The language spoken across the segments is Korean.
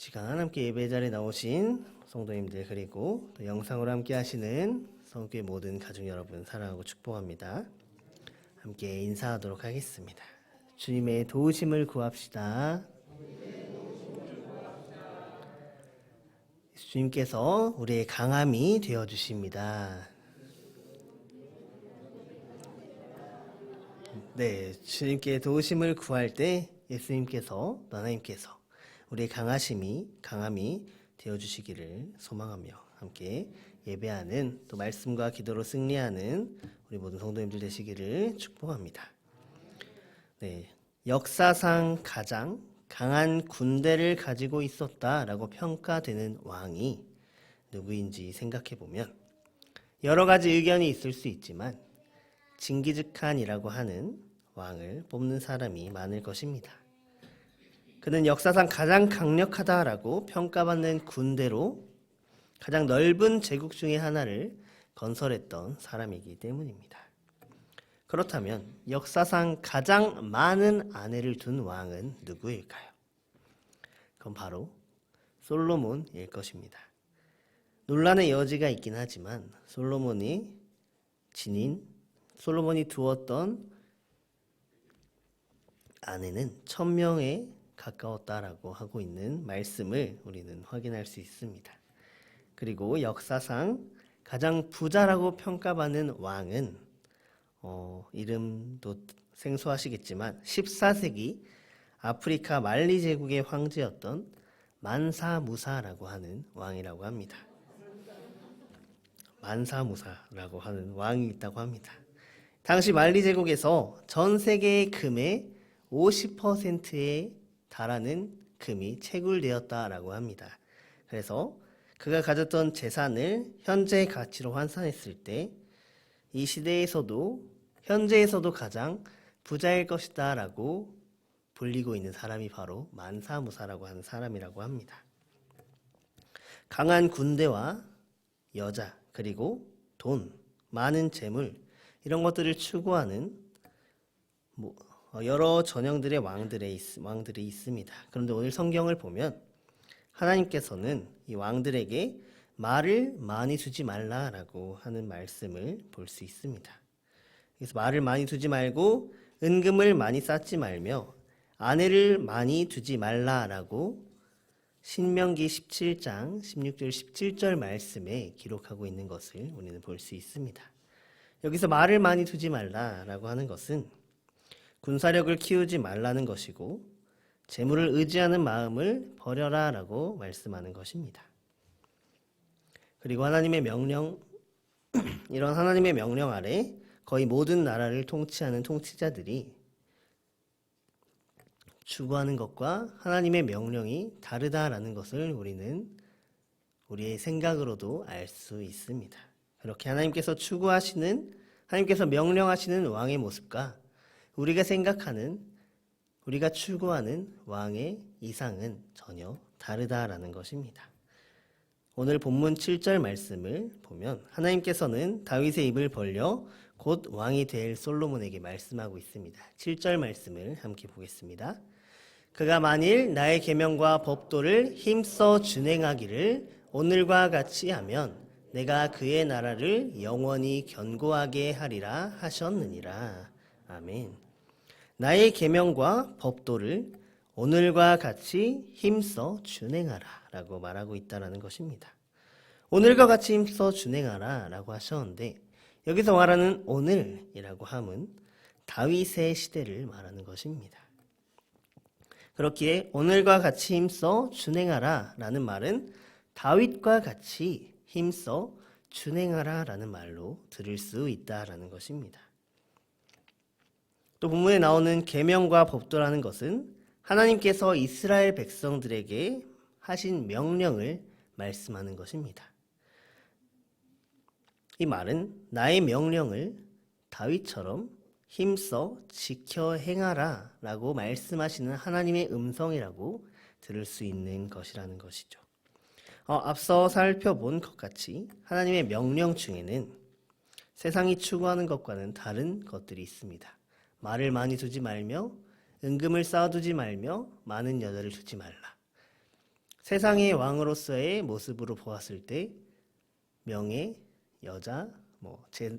시간 함께 예배 자리에 나오신 성도님들 그리고 또 영상으로 함께 하시는 성교회 모든 가족 여러분 사랑하고 축복합니다. 함께 인사하도록 하겠습니다. 주님의 도우심을 구합시다. 주님께서 우리의 강함이 되어주십니다. 네, 주님께 도우심을 구할 때 예수님께서 하나님께서 우리의 강함이 되어주시기를 소망하며 함께 예배하는 또 말씀과 기도로 승리하는 우리 모든 성도님들 되시기를 축복합니다. 네, 역사상 가장 강한 군대를 가지고 있었다라고 평가되는 왕이 누구인지 생각해보면 여러 가지 의견이 있을 수 있지만 징기즈칸이라고 하는 왕을 뽑는 사람이 많을 것입니다. 그는 역사상 가장 강력하다라고 평가받는 군대로 가장 넓은 제국 중에 하나를 건설했던 사람이기 때문입니다. 그렇다면 역사상 가장 많은 아내를 둔 왕은 누구일까요? 그건 바로 솔로몬일 것입니다. 논란의 여지가 있긴 하지만 솔로몬이 두었던 아내는 1000명에 가까웠다라고 하고 있는 말씀을 우리는 확인할 수 있습니다. 그리고 역사상 가장 부자라고 평가받는 왕은 이름도 생소하시겠지만 14세기 아프리카 말리 제국의 황제였던 만사무사라고 하는 왕이라고 합니다. 만사무사라고 하는 왕이 있다고 합니다. 당시 말리 제국에서 전 세계의 금의 50%에 달하는 금이 채굴되었다라고 합니다. 그래서 그가 가졌던 재산을 현재의 가치로 환산했을 때 이 시대에서도 현재에서도 가장 부자일 것이다 라고 불리고 있는 사람이 바로 만사무사라고 하는 사람이라고 합니다. 강한 군대와 여자 그리고 돈, 많은 재물 이런 것들을 추구하는 여러 전형들의 왕들이 있습니다. 그런데 오늘 성경을 보면 하나님께서는 이 왕들에게 말을 많이 두지 말라라고 하는 말씀을 볼 수 있습니다. 그래서 말을 많이 두지 말고 은금을 많이 쌓지 말며 아내를 많이 두지 말라라고 신명기 17장 16절 17절 말씀에 기록하고 있는 것을 우리는 볼 수 있습니다. 여기서 말을 많이 두지 말라라고 하는 것은 군사력을 키우지 말라는 것이고 재물을 의지하는 마음을 버려라라고 말씀하는 것입니다. 그리고 이런 하나님의 명령 아래 거의 모든 나라를 통치하는 통치자들이 추구하는 것과 하나님의 명령이 다르다라는 것을 우리는 우리의 생각으로도 알 수 있습니다. 그렇게 하나님께서 명령하시는 왕의 모습과 우리가 추구하는 왕의 이상은 전혀 다르다라는 것입니다. 오늘 본문 7절 말씀을 보면 하나님께서는 다윗의 입을 벌려 곧 왕이 될 솔로몬에게 말씀하고 있습니다. 7절 말씀을 함께 보겠습니다. 그가 만일 나의 계명과 법도를 힘써 준행하기를 오늘과 같이 하면 내가 그의 나라를 영원히 견고하게 하리라 하셨느니라. 아멘. 나의 계명과 법도를 오늘과 같이 힘써 준행하라 라고 말하고 있다는 것입니다. 오늘과 같이 힘써 준행하라 라고 하셨는데 여기서 말하는 오늘이라고 함은 다윗의 시대를 말하는 것입니다. 그렇기에 오늘과 같이 힘써 준행하라 라는 말은 다윗과 같이 힘써 준행하라 라는 말로 들을 수 있다라는 것입니다. 또 본문에 나오는 계명과 법도라는 것은 하나님께서 이스라엘 백성들에게 하신 명령을 말씀하는 것입니다. 이 말은 나의 명령을 다윗처럼 힘써 지켜 행하라 라고 말씀하시는 하나님의 음성이라고 들을 수 있는 것이라는 것이죠. 앞서 살펴본 것 같이 하나님의 명령 중에는 세상이 추구하는 것과는 다른 것들이 있습니다. 말을 많이 두지 말며 은금을 쌓아두지 말며 많은 여자를 두지 말라. 세상의 왕으로서의 모습으로 보았을 때 명예, 여자,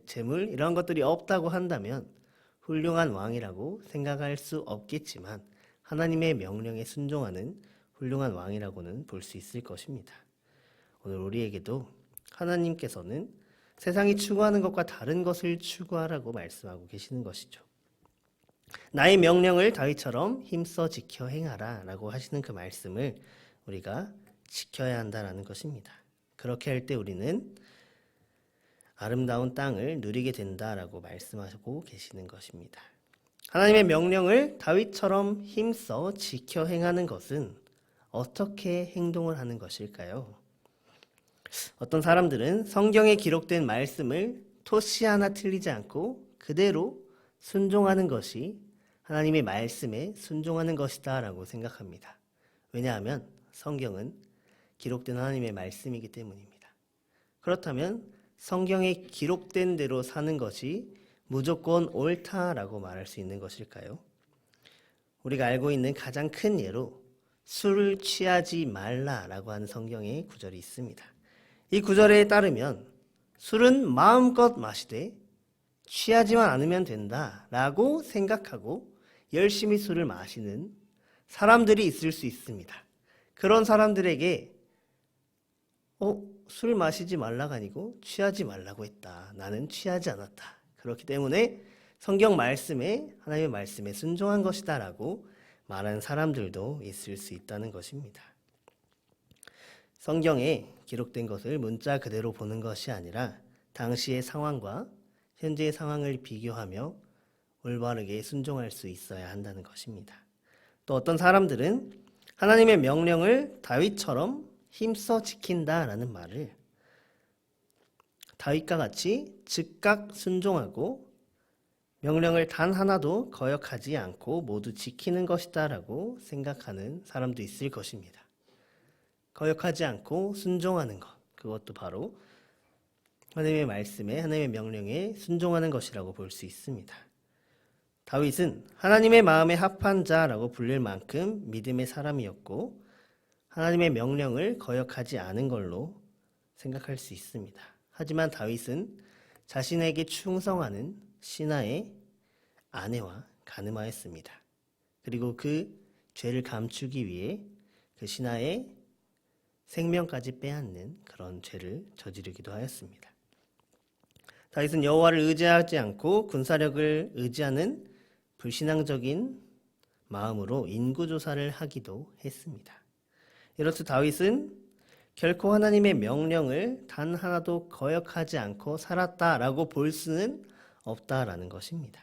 재물 이런 것들이 없다고 한다면 훌륭한 왕이라고 생각할 수 없겠지만 하나님의 명령에 순종하는 훌륭한 왕이라고는 볼 수 있을 것입니다. 오늘 우리에게도 하나님께서는 세상이 추구하는 것과 다른 것을 추구하라고 말씀하고 계시는 것이죠. 나의 명령을 다윗처럼 힘써 지켜 행하라 라고 하시는 그 말씀을 우리가 지켜야 한다는 것입니다. 그렇게 할 때 우리는 아름다운 땅을 누리게 된다라고 말씀하고 계시는 것입니다. 하나님의 명령을 다윗처럼 힘써 지켜 행하는 것은 어떻게 행동을 하는 것일까요? 어떤 사람들은 성경에 기록된 말씀을 토시 하나 틀리지 않고 그대로 순종하는 것이 하나님의 말씀에 순종하는 것이다 라고 생각합니다. 왜냐하면 성경은 기록된 하나님의 말씀이기 때문입니다. 그렇다면 성경에 기록된 대로 사는 것이 무조건 옳다라고 말할 수 있는 것일까요? 우리가 알고 있는 가장 큰 예로 술을 취하지 말라라고 하는 성경의 구절이 있습니다. 이 구절에 따르면 술은 마음껏 마시되 취하지만 않으면 된다라고 생각하고 열심히 술을 마시는 사람들이 있을 수 있습니다. 그런 사람들에게 술 마시지 말라가 아니고 취하지 말라고 했다. 나는 취하지 않았다. 그렇기 때문에 성경 말씀에 하나님의 말씀에 순종한 것이다 라고 말하는 사람들도 있을 수 있다는 것입니다. 성경에 기록된 것을 문자 그대로 보는 것이 아니라 당시의 상황과 현재의 상황을 비교하며 올바르게 순종할 수 있어야 한다는 것입니다. 또 어떤 사람들은 하나님의 명령을 다윗처럼 힘써 지킨다라는 말을 다윗과 같이 즉각 순종하고 명령을 단 하나도 거역하지 않고 모두 지키는 것이다라고 생각하는 사람도 있을 것입니다. 거역하지 않고 순종하는 것, 그것도 바로 하나님의 말씀에 하나님의 명령에 순종하는 것이라고 볼 수 있습니다. 다윗은 하나님의 마음에 합한 자라고 불릴 만큼 믿음의 사람이었고 하나님의 명령을 거역하지 않은 걸로 생각할 수 있습니다. 하지만 다윗은 자신에게 충성하는 신하의 아내와 간음하였습니다. 그리고 그 죄를 감추기 위해 그 신하의 생명까지 빼앗는 그런 죄를 저지르기도 하였습니다. 다윗은 여호와를 의지하지 않고 군사력을 의지하는 불신앙적인 마음으로 인구조사를 하기도 했습니다. 이렇듯 다윗은 결코 하나님의 명령을 단 하나도 거역하지 않고 살았다라고 볼 수는 없다라는 것입니다.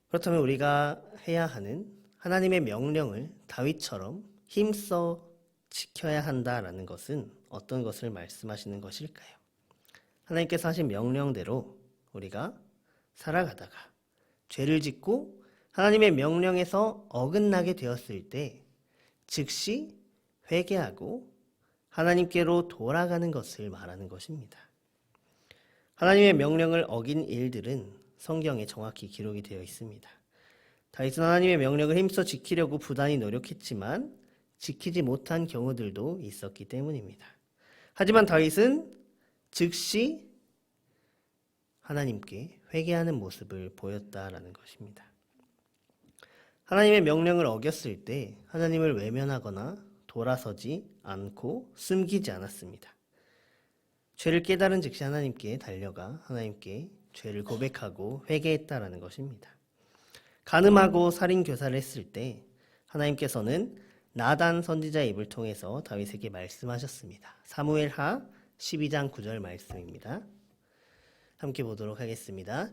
그렇다면 우리가 해야 하는 하나님의 명령을 다윗처럼 힘써 지켜야 한다라는 것은 어떤 것을 말씀하시는 것일까요? 하나님께서 하신 명령대로 우리가 살아가다가 죄를 짓고 하나님의 명령에서 어긋나게 되었을 때 즉시 회개하고 하나님께로 돌아가는 것을 말하는 것입니다. 하나님의 명령을 어긴 일들은 성경에 정확히 기록이 되어 있습니다. 다윗은 하나님의 명령을 힘써 지키려고 부단히 노력했지만 지키지 못한 경우들도 있었기 때문입니다. 하지만 다윗은 즉시 하나님께 회개하는 모습을 보였다라는 것입니다. 하나님의 명령을 어겼을 때 하나님을 외면하거나 돌아서지 않고 숨기지 않았습니다. 죄를 깨달은 즉시 하나님께 달려가 하나님께 죄를 고백하고 회개했다라는 것입니다. 간음하고 살인 교사를 했을 때 하나님께서는 나단 선지자의 입을 통해서 다윗에게 말씀하셨습니다. 사무엘하 12장 9절 말씀입니다. 함께 보도록 하겠습니다.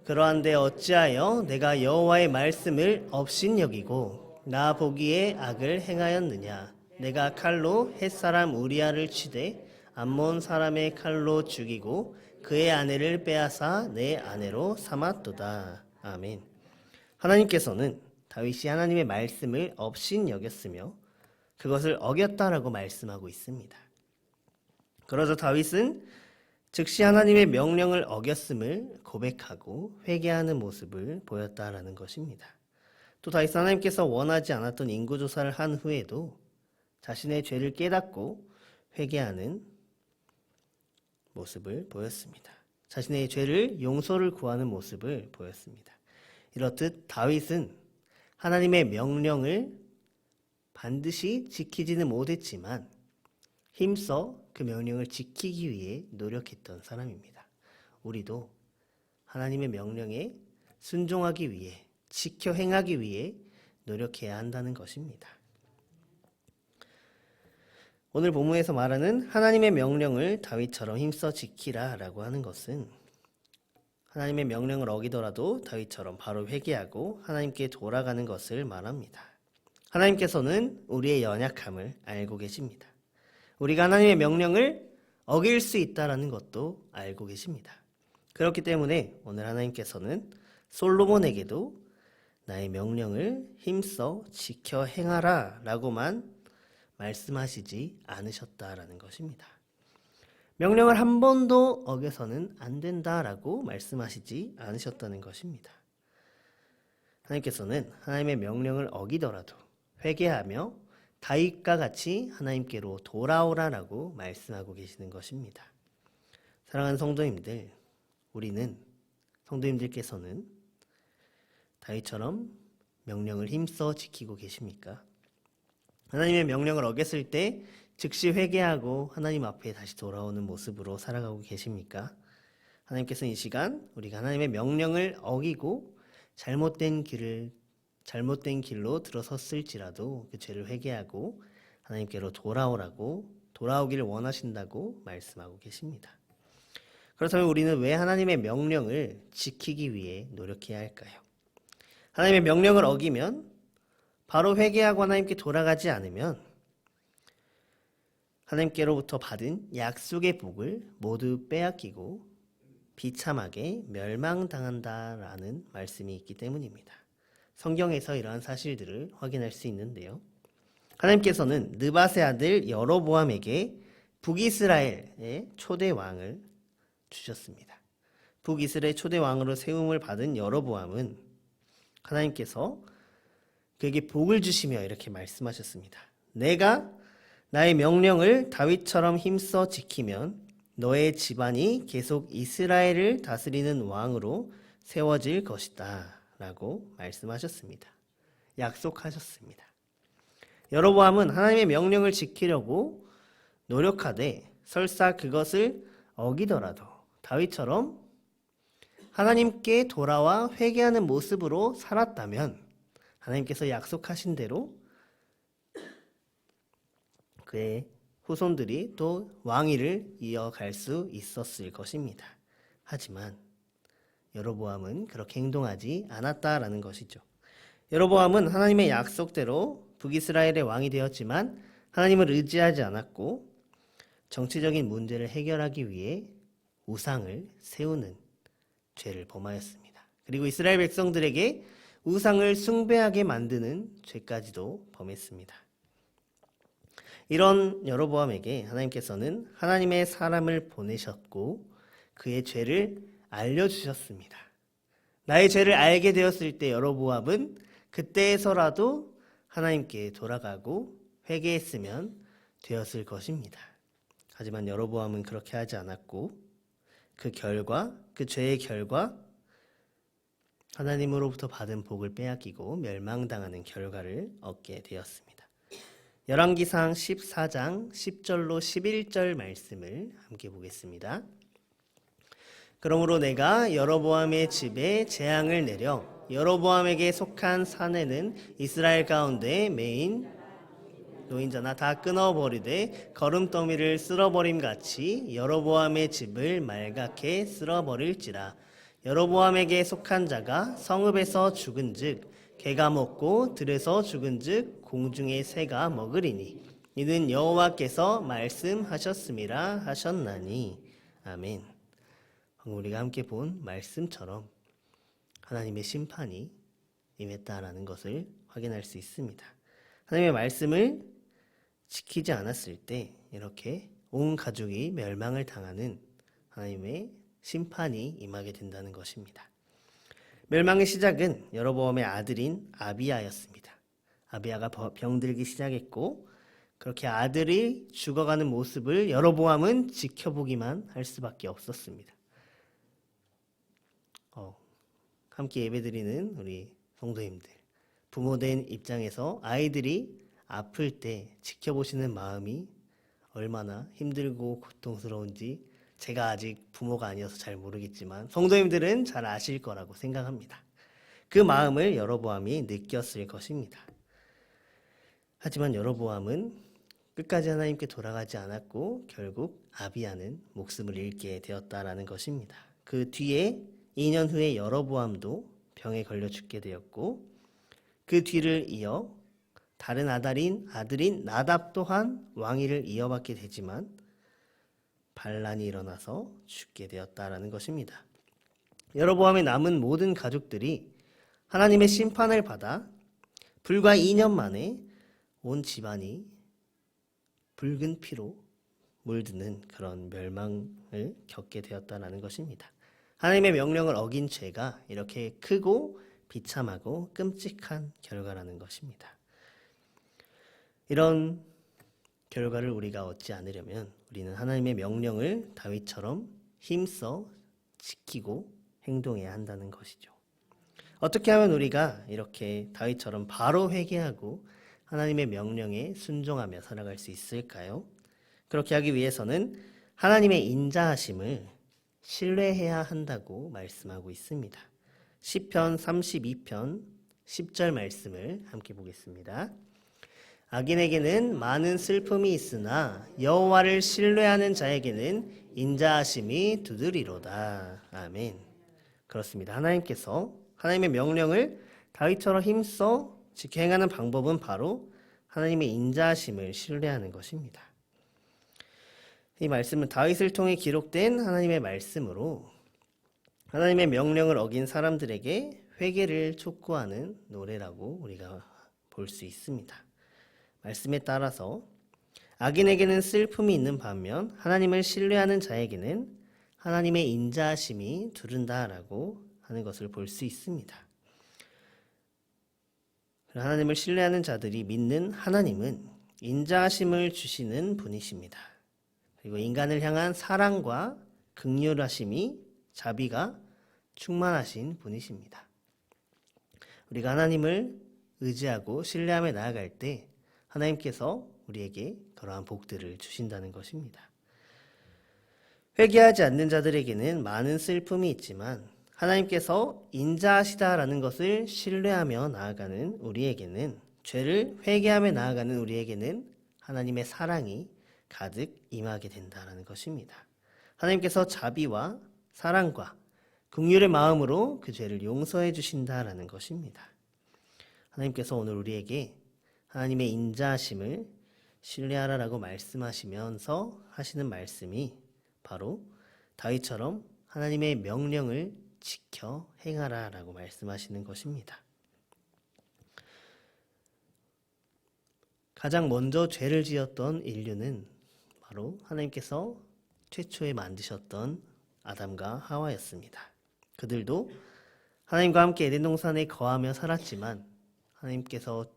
그러한데 어찌하여 내가 여호와의 말씀을 업신여기고 나 보기에 악을 행하였느냐. 내가 칼로 햇사람 우리아를 치되 암몬 사람의 칼로 죽이고 그의 아내를 빼앗아 내 아내로 삼았도다. 아멘. 하나님께서는 다윗이 하나님의 말씀을 업신여겼으며 그것을 어겼다라고 말씀하고 있습니다. 그러자 다윗은 즉시 하나님의 명령을 어겼음을 고백하고 회개하는 모습을 보였다라는 것입니다. 또 다윗 하나님께서 원하지 않았던 인구조사를 한 후에도 자신의 죄를 깨닫고 회개하는 모습을 보였습니다. 자신의 죄를 용서를 구하는 모습을 보였습니다. 이렇듯 다윗은 하나님의 명령을 반드시 지키지는 못했지만 힘써 그 명령을 지키기 위해 노력했던 사람입니다. 우리도 하나님의 명령에 순종하기 위해, 지켜 행하기 위해 노력해야 한다는 것입니다. 오늘 본문에서 말하는 하나님의 명령을 다윗처럼 힘써 지키라 라고 하는 것은 하나님의 명령을 어기더라도 다윗처럼 바로 회개하고 하나님께 돌아가는 것을 말합니다. 하나님께서는 우리의 연약함을 알고 계십니다. 우리가 하나님의 명령을 어길 수 있다는 것도 알고 계십니다. 그렇기 때문에 오늘 하나님께서는 솔로몬에게도 나의 명령을 힘써 지켜 행하라 라고만 말씀하시지 않으셨다라는 것입니다. 명령을 한 번도 어겨서는 안 된다라고 말씀하시지 않으셨다는 것입니다. 하나님께서는 하나님의 명령을 어기더라도 회개하며 다윗과 같이 하나님께로 돌아오라라고 말씀하고 계시는 것입니다. 사랑하는 성도님들, 성도님들께서는 다윗처럼 명령을 힘써 지키고 계십니까? 하나님의 명령을 어겼을 때 즉시 회개하고 하나님 앞에 다시 돌아오는 모습으로 살아가고 계십니까? 하나님께서는 이 시간 우리가 하나님의 명령을 어기고 잘못된 길로 들어섰을지라도 그 죄를 회개하고 하나님께로 돌아오기를 원하신다고 말씀하고 계십니다. 그렇다면 우리는 왜 하나님의 명령을 지키기 위해 노력해야 할까요? 하나님의 명령을 어기면, 바로 회개하고 하나님께 돌아가지 않으면 하나님께로부터 받은 약속의 복을 모두 빼앗기고 비참하게 멸망당한다라는 말씀이 있기 때문입니다. 성경에서 이러한 사실들을 확인할 수 있는데요. 하나님께서는 느밧의 아들 여로보암에게 북이스라엘의 초대 왕을 주셨습니다. 북이스라엘 초대 왕으로 세움을 받은 여로보암은 하나님께서 그에게 복을 주시며 이렇게 말씀하셨습니다. 내가 나의 명령을 다윗처럼 힘써 지키면 너의 집안이 계속 이스라엘을 다스리는 왕으로 세워질 것이다 라고 말씀하셨습니다. 약속하셨습니다. 여로보암은 하나님의 명령을 지키려고 노력하되 설사 그것을 어기더라도 다윗처럼 하나님께 돌아와 회개하는 모습으로 살았다면 하나님께서 약속하신 대로 그의 후손들이 또 왕위를 이어갈 수 있었을 것입니다. 하지만 여로보암은 그렇게 행동하지 않았다라는 것이죠. 여로보암은 하나님의 약속대로 북이스라엘의 왕이 되었지만 하나님을 의지하지 않았고 정치적인 문제를 해결하기 위해 우상을 세우는 죄를 범하였습니다. 그리고 이스라엘 백성들에게 우상을 숭배하게 만드는 죄까지도 범했습니다. 이런 여로보암에게 하나님께서는 하나님의 사람을 보내셨고 그의 죄를 알려주셨습니다. 나의 죄를 알게 되었을 때 여로보암은 그때에서라도 하나님께 돌아가고 회개했으면 되었을 것입니다. 하지만 여로보암은 그렇게 하지 않았고 그 죄의 결과 하나님으로부터 받은 복을 빼앗기고 멸망당하는 결과를 얻게 되었습니다. 열왕기상 14장 10절로 11절 말씀을 함께 보겠습니다. 그러므로 내가 여로보암의 집에 재앙을 내려 여로보암에게 속한 산에는 이스라엘 가운데 메인 노인자나 다 끊어버리되 거름더미를 쓸어버림같이 여로보암의 집을 말갛게 쓸어버릴지라. 여로보암에게 속한 자가 성읍에서 죽은즉 개가 먹고 들에서 죽은즉 공중의 새가 먹으리니 이는 여호와께서 말씀하셨음이라 하셨나니. 아멘. 우리가 함께 본 말씀처럼 하나님의 심판이 임했다라는 것을 확인할 수 있습니다. 하나님의 말씀을 지키지 않았을 때 이렇게 온 가족이 멸망을 당하는 하나님의 심판이 임하게 된다는 것입니다. 멸망의 시작은 여로보암의 아들인 아비야였습니다. 아비야가 병들기 시작했고 그렇게 아들이 죽어가는 모습을 여로보암은 지켜보기만 할 수밖에 없었습니다. 함께 예배드리는 우리 성도님들, 부모된 입장에서 아이들이 아플 때 지켜보시는 마음이 얼마나 힘들고 고통스러운지 제가 아직 부모가 아니어서 잘 모르겠지만 성도님들은 잘 아실 거라고 생각합니다. 그 마음을 여로보암이 느꼈을 것입니다. 하지만 여로보암은 끝까지 하나님께 돌아가지 않았고 결국 아비야는 목숨을 잃게 되었다라는 것입니다. 그 뒤에 2년 후에 여로보암도 병에 걸려 죽게 되었고 그 뒤를 이어 다른 아들인 나답 또한 왕위를 이어받게 되지만 반란이 일어나서 죽게 되었다라는 것입니다. 여로보암의 남은 모든 가족들이 하나님의 심판을 받아 불과 2년 만에 온 집안이 붉은 피로 물드는 그런 멸망을 겪게 되었다라는 것입니다. 하나님의 명령을 어긴 죄가 이렇게 크고 비참하고 끔찍한 결과라는 것입니다. 이런 결과를 우리가 얻지 않으려면 우리는 하나님의 명령을 다윗처럼 힘써 지키고 행동해야 한다는 것이죠. 어떻게 하면 우리가 이렇게 다윗처럼 바로 회개하고 하나님의 명령에 순종하며 살아갈 수 있을까요? 그렇게 하기 위해서는 하나님의 인자하심을 신뢰해야 한다고 말씀하고 있습니다. 시편 32편 10절 말씀을 함께 보겠습니다. 악인에게는 많은 슬픔이 있으나 여호와를 신뢰하는 자에게는 인자하심이 두드리로다. 아멘. 그렇습니다. 하나님께서 하나님의 명령을 다윗처럼 힘써 지켜 행하는 방법은 바로 하나님의 인자하심을 신뢰하는 것입니다. 이 말씀은 다윗을 통해 기록된 하나님의 말씀으로 하나님의 명령을 어긴 사람들에게 회개를 촉구하는 노래라고 우리가 볼 수 있습니다. 말씀에 따라서 악인에게는 슬픔이 있는 반면 하나님을 신뢰하는 자에게는 하나님의 인자하심이 두른다라고 하는 것을 볼 수 있습니다. 하나님을 신뢰하는 자들이 믿는 하나님은 인자하심을 주시는 분이십니다. 그리고 인간을 향한 사랑과 긍휼하심이 자비가 충만하신 분이십니다. 우리가 하나님을 의지하고 신뢰하며 나아갈 때 하나님께서 우리에게 그러한 복들을 주신다는 것입니다. 회개하지 않는 자들에게는 많은 슬픔이 있지만 하나님께서 인자하시다라는 것을 신뢰하며 나아가는 우리에게는 죄를 회개하며 나아가는 우리에게는 하나님의 사랑이 가득 임하게 된다는 것입니다. 하나님께서 자비와 사랑과 긍휼의 마음으로 그 죄를 용서해 주신다라는 것입니다. 하나님께서 오늘 우리에게 하나님의 인자하심을 신뢰하라라고 말씀하시면서 하시는 말씀이 바로 다윗처럼 하나님의 명령을 지켜 행하라라고 말씀하시는 것입니다. 가장 먼저 죄를 지었던 인류는 바로 하나님께서 최초에 만드셨던 아담과 하와였습니다. 그들도 하나님과 함께 에덴 동산에 거하며 살았지만 하나님께서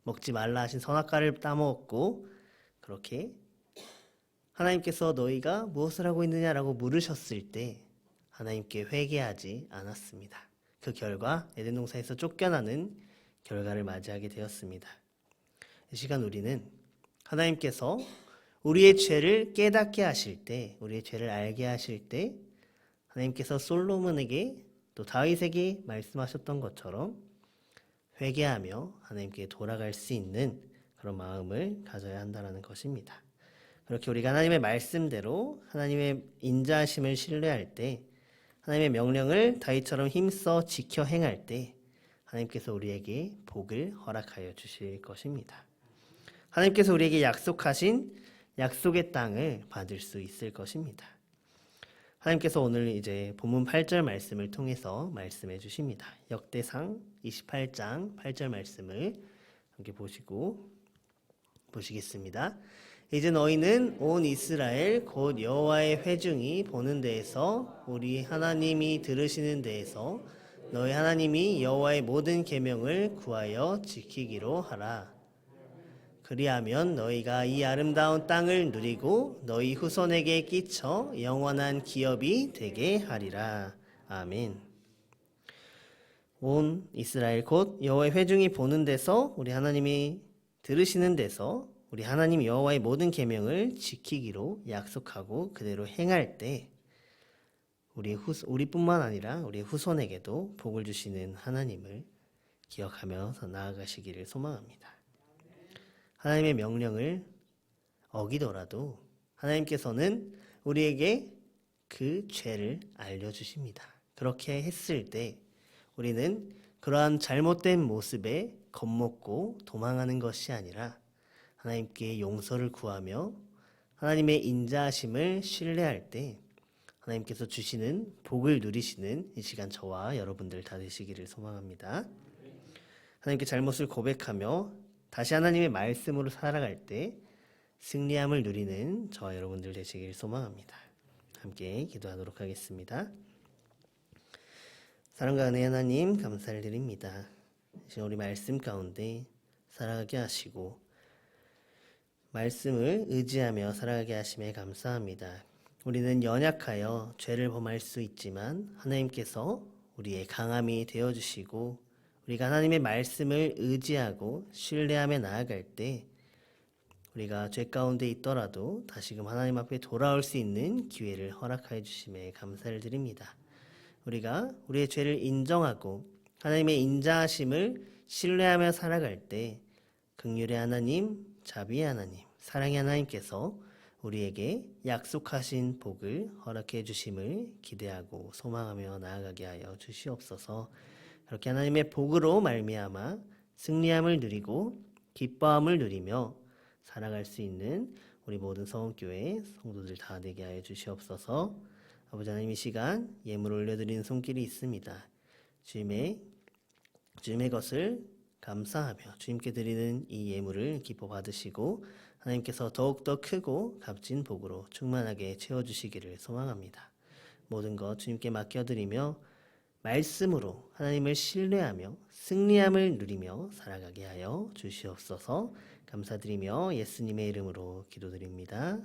먹지 말라 하신 선악과를 따먹었고 그렇게 하나님께서 너희가 무엇을 하고 있느냐라고 물으셨을 때 하나님께 회개하지 않았습니다. 그 결과 에덴 동산에서 쫓겨나는 결과를 맞이하게 되었습니다. 이 시간 우리는 하나님께서 우리의 죄를 깨닫게 하실 때, 우리의 죄를 알게 하실 때 하나님께서 솔로몬에게 또 다윗에게 말씀하셨던 것처럼 회개하며 하나님께 돌아갈 수 있는 그런 마음을 가져야 한다는 것입니다. 그렇게 우리가 하나님의 말씀대로 하나님의 인자하심을 신뢰할 때 하나님의 명령을 다윗처럼 힘써 지켜 행할 때 하나님께서 우리에게 복을 허락하여 주실 것입니다. 하나님께서 우리에게 약속하신 약속의 땅을 받을 수 있을 것입니다. 하나님께서 오늘 이제 본문 8절 말씀을 통해서 말씀해 주십니다. 역대상 28장 8절 말씀을 함께 보시겠습니다. 이제 너희는 온 이스라엘 곧 여호와의 회중이 보는 데에서 우리 하나님이 들으시는 데에서 너희 하나님이 여호와의 모든 계명을 구하여 지키기로 하라. 그리하면 너희가 이 아름다운 땅을 누리고 너희 후손에게 끼쳐 영원한 기업이 되게 하리라. 아멘. 온 이스라엘 곧 여호와의 회중이 보는 데서 우리 하나님이 들으시는 데서 우리 하나님 여호와의 모든 계명을 지키기로 약속하고 그대로 행할 때 우리뿐만 아니라 우리 후손에게도 복을 주시는 하나님을 기억하면서 나아가시기를 소망합니다. 하나님의 명령을 어기더라도 하나님께서는 우리에게 그 죄를 알려주십니다. 그렇게 했을 때 우리는 그러한 잘못된 모습에 겁먹고 도망하는 것이 아니라 하나님께 용서를 구하며 하나님의 인자하심을 신뢰할 때 하나님께서 주시는 복을 누리시는 이 시간 저와 여러분들 다 되시기를 소망합니다. 하나님께 잘못을 고백하며 다시 하나님의 말씀으로 살아갈 때 승리함을 누리는 저와 여러분들 되시기를 소망합니다. 함께 기도하도록 하겠습니다. 사랑과 은혜의 하나님 감사를 드립니다. 지금 우리 말씀 가운데 살아가게 하시고 말씀을 의지하며 살아가게 하심에 감사합니다. 우리는 연약하여 죄를 범할 수 있지만 하나님께서 우리의 강함이 되어주시고 우리가 하나님의 말씀을 의지하고 신뢰하며 나아갈 때 우리가 죄 가운데 있더라도 다시금 하나님 앞에 돌아올 수 있는 기회를 허락하여 주심에 감사를 드립니다. 우리가 우리의 죄를 인정하고 하나님의 인자하심을 신뢰하며 살아갈 때 긍휼의 하나님, 자비의 하나님, 사랑의 하나님께서 우리에게 약속하신 복을 허락해 주심을 기대하고 소망하며 나아가게 하여 주시옵소서. 그렇게 하나님의 복으로 말미암아 승리함을 누리고 기뻐함을 누리며 살아갈 수 있는 우리 모든 서원교회 성도들 다 되게 하여 주시옵소서. 아버지 하나님, 이 시간 예물을 올려드리는 손길이 있습니다. 주님의 것을 감사하며 주님께 드리는 이 예물을 기뻐 받으시고 하나님께서 더욱더 크고 값진 복으로 충만하게 채워주시기를 소망합니다. 모든 것 주님께 맡겨드리며 말씀으로 하나님을 신뢰하며 승리함을 누리며 살아가게 하여 주시옵소서. 감사드리며 예수님의 이름으로 기도드립니다.